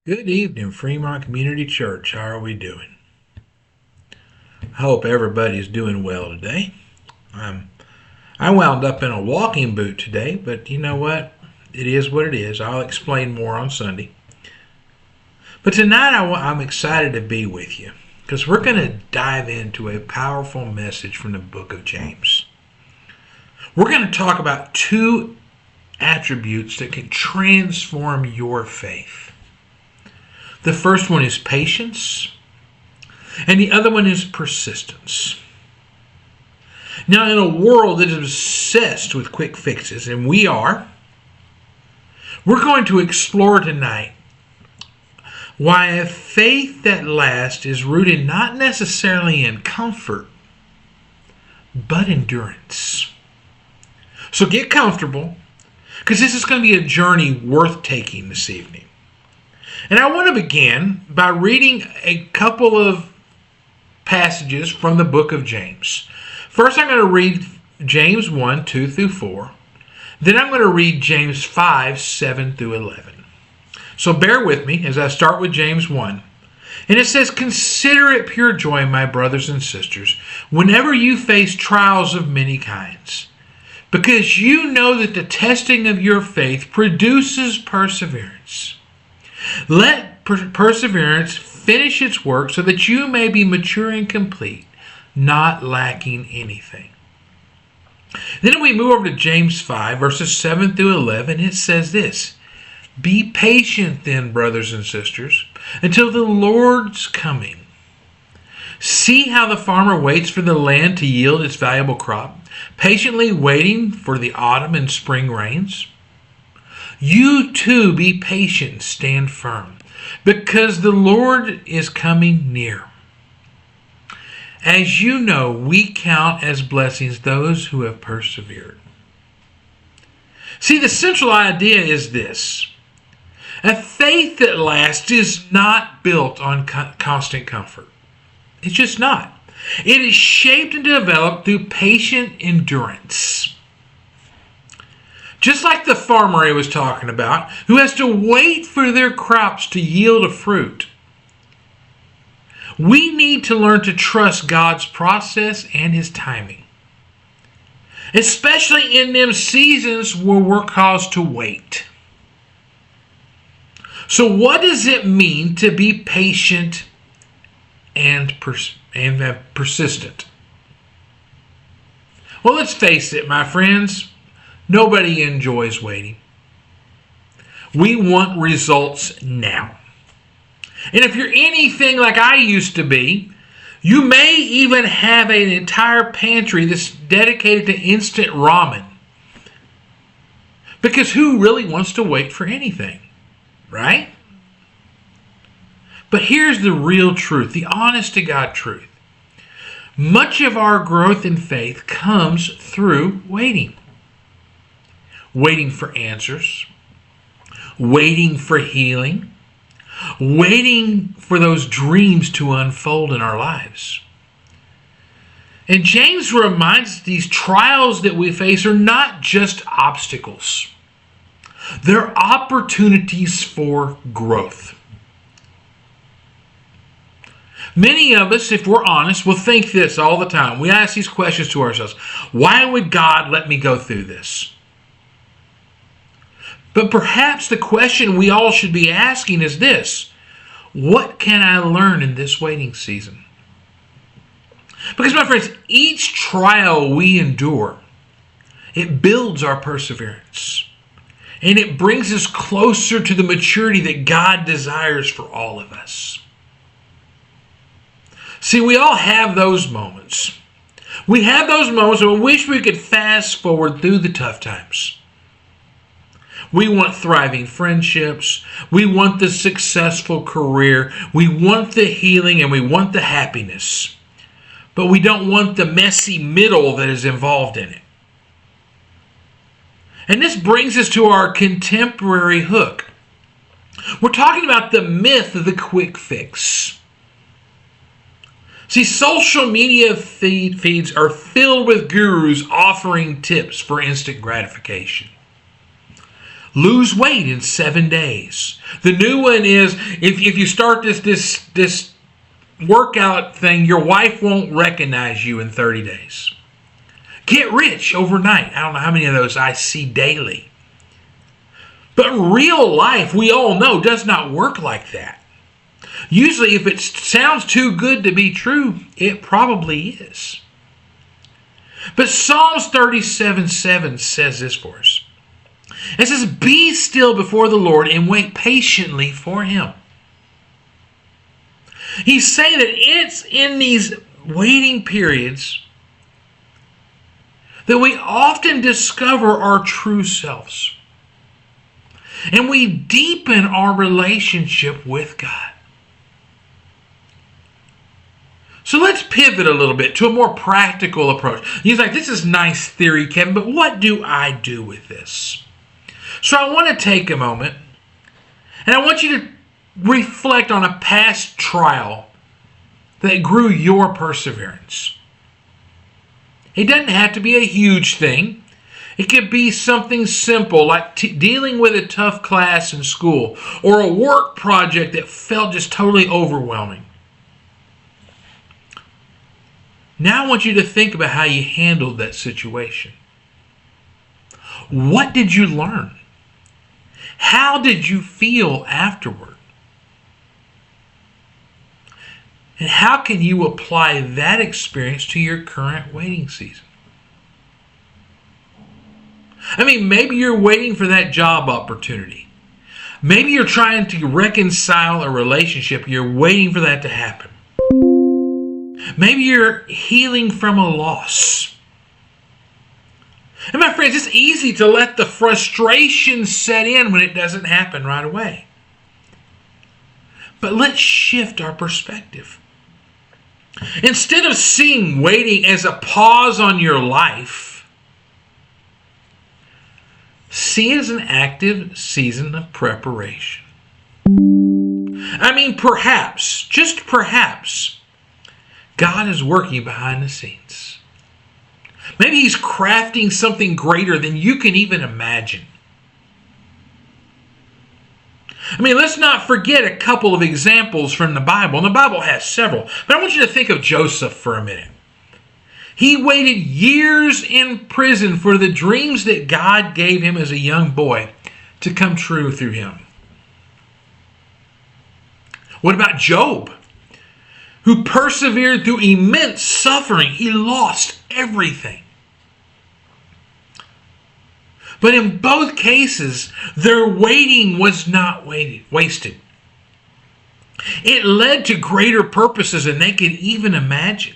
Good evening, Fremont Community Church. How are we doing? I hope everybody's doing well today. I wound up in a walking boot today, but you know what? It is what it is. I'll explain more on Sunday. But tonight I'm excited to be with you because we're going to dive into a powerful message from the book of James. We're going to talk about two attributes that can transform your faith. The first one is patience, and the other one is persistence. Now, in a world that is obsessed with quick fixes, and we're going to explore tonight why a faith that lasts is rooted not necessarily in comfort, but endurance. So get comfortable, because this is going to be a journey worth taking this evening. And I want to begin by reading a couple of passages from the book of James. First, I'm going to read James 1, 2 through 4. Then I'm going to read James 5, 7 through 11. So bear with me as I start with James 1. And it says, "Consider it pure joy, my brothers and sisters, whenever you face trials of many kinds, because you know that the testing of your faith produces perseverance. Let perseverance finish its work so that you may be mature and complete, not lacking anything." Then we move over to James 5, verses 7 through 11. It says this, "Be patient then, brothers and sisters, until the Lord's coming. See how the farmer waits for the land to yield its valuable crop, patiently waiting for the autumn and spring rains. You too be patient and stand firm, because the Lord is coming near. As you know, we count as blessings those who have persevered." See, the central idea is this. A faith that lasts is not built on constant comfort. It's just not. It is shaped and developed through patient endurance. Just like the farmer I was talking about, who has to wait for their crops to yield a fruit. We need to learn to trust God's process and His timing. Especially in them seasons where we're caused to wait. So what does it mean to be patient and persistent? Well, let's face it, my friends. Nobody enjoys waiting. We want results now. And if you're anything like I used to be, you may even have an entire pantry that's dedicated to instant ramen. Because who really wants to wait for anything, right? But here's the real truth, the honest to God truth. Much of our growth in faith comes through waiting. Waiting for answers, waiting for healing, waiting for those dreams to unfold in our lives. And James reminds us these trials that we face are not just obstacles. They're opportunities for growth. Many of us, if we're honest, will think this all the time. We ask these questions to ourselves. Why would God let me go through this? But perhaps the question we all should be asking is this: what can I learn in this waiting season? Because, my friends, each trial we endure, it builds our perseverance. And it brings us closer to the maturity that God desires for all of us. See, we all have those moments. We have those moments when we wish we could fast forward through the tough times. We want thriving friendships. We want the successful career. We want the healing and we want the happiness. But we don't want the messy middle that is involved in it. And this brings us to our contemporary hook. We're talking about the myth of the quick fix. See, social media feeds are filled with gurus offering tips for instant gratification. lose weight in 7 days. The new one is if you start this workout thing, your wife won't recognize you in 30 days. Get rich overnight. I don't know how many of those I see daily. But real life, we all know, does not work like that. Usually, if it sounds too good to be true, it probably is. But Psalms 37:7 says this for us. It says, "Be still before the Lord and wait patiently for Him." He's saying that it's in these waiting periods that we often discover our true selves. And we deepen our relationship with God. So let's pivot a little bit to a more practical approach. He's like, this is nice theory, Kevin, but what do I do with this? So I want to take a moment and I want you to reflect on a past trial that grew your perseverance. It doesn't have to be a huge thing. It could be something simple like dealing with a tough class in school or a work project that felt just totally overwhelming. Now I want you to think about how you handled that situation. What did you learn? How did you feel afterward? And how can you apply that experience to your current waiting season? I mean, maybe you're waiting for that job opportunity. Maybe you're trying to reconcile a relationship. You're waiting for that to happen. Maybe you're healing from a loss. And my friends, it's easy to let the frustration set in when it doesn't happen right away. But let's shift our perspective. Instead of seeing waiting as a pause on your life, see it as an active season of preparation. I mean, perhaps, just perhaps, God is working behind the scenes. Maybe He's crafting something greater than you can even imagine. I mean, let's not forget a couple of examples from the Bible. And the Bible has several. But I want you to think of Joseph for a minute. He waited years in prison for the dreams that God gave him as a young boy to come true through him. What about Job, who persevered through immense suffering? He lost everything. But in both cases, their waiting was not wasted. It led to greater purposes than they could even imagine.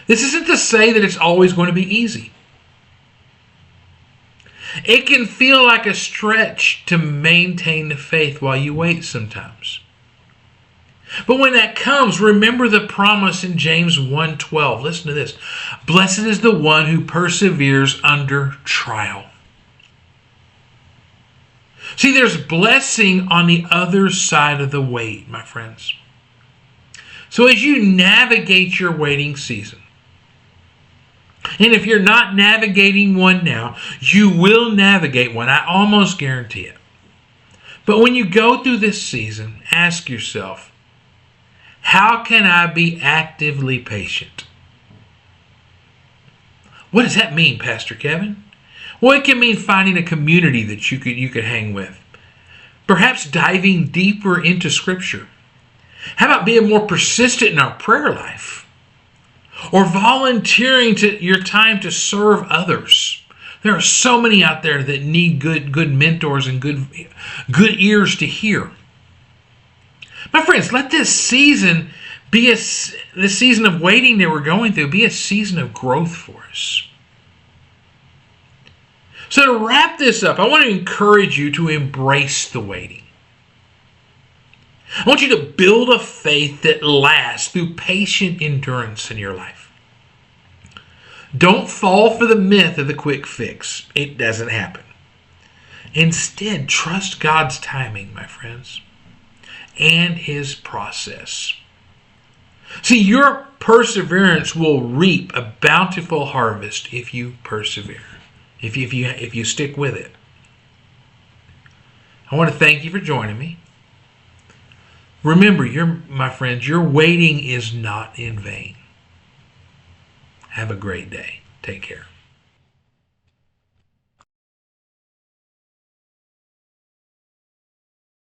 This isn't to say that it's always going to be easy. It can feel like a stretch to maintain the faith while you wait sometimes. But when that comes, remember the promise in James 1:12. Listen to this. Blessed is the one who perseveres under trial. See, there's blessing on the other side of the wait, my friends. So as you navigate your waiting season, and if you're not navigating one now, you will navigate one. I almost guarantee it. But when you go through this season, ask yourself, how can I be actively patient? What does that mean, Pastor Kevin? Well, it can mean finding a community that you could hang with. Perhaps diving deeper into Scripture. How about being more persistent in our prayer life? Or volunteering your time to serve others. There are so many out there that need good mentors and good ears to hear. My friends, let this season be the season of waiting that we're going through be a season of growth for us. So to wrap this up, I want to encourage you to embrace the waiting. I want you to build a faith that lasts through patient endurance in your life. Don't fall for the myth of the quick fix. It doesn't happen. Instead, trust God's timing, my friends, and His process. See, your perseverance will reap a bountiful harvest if you persevere. if you stick with it. I want to thank you for joining me. Remember, my friends, your waiting is not in vain. Have a great day. Take care.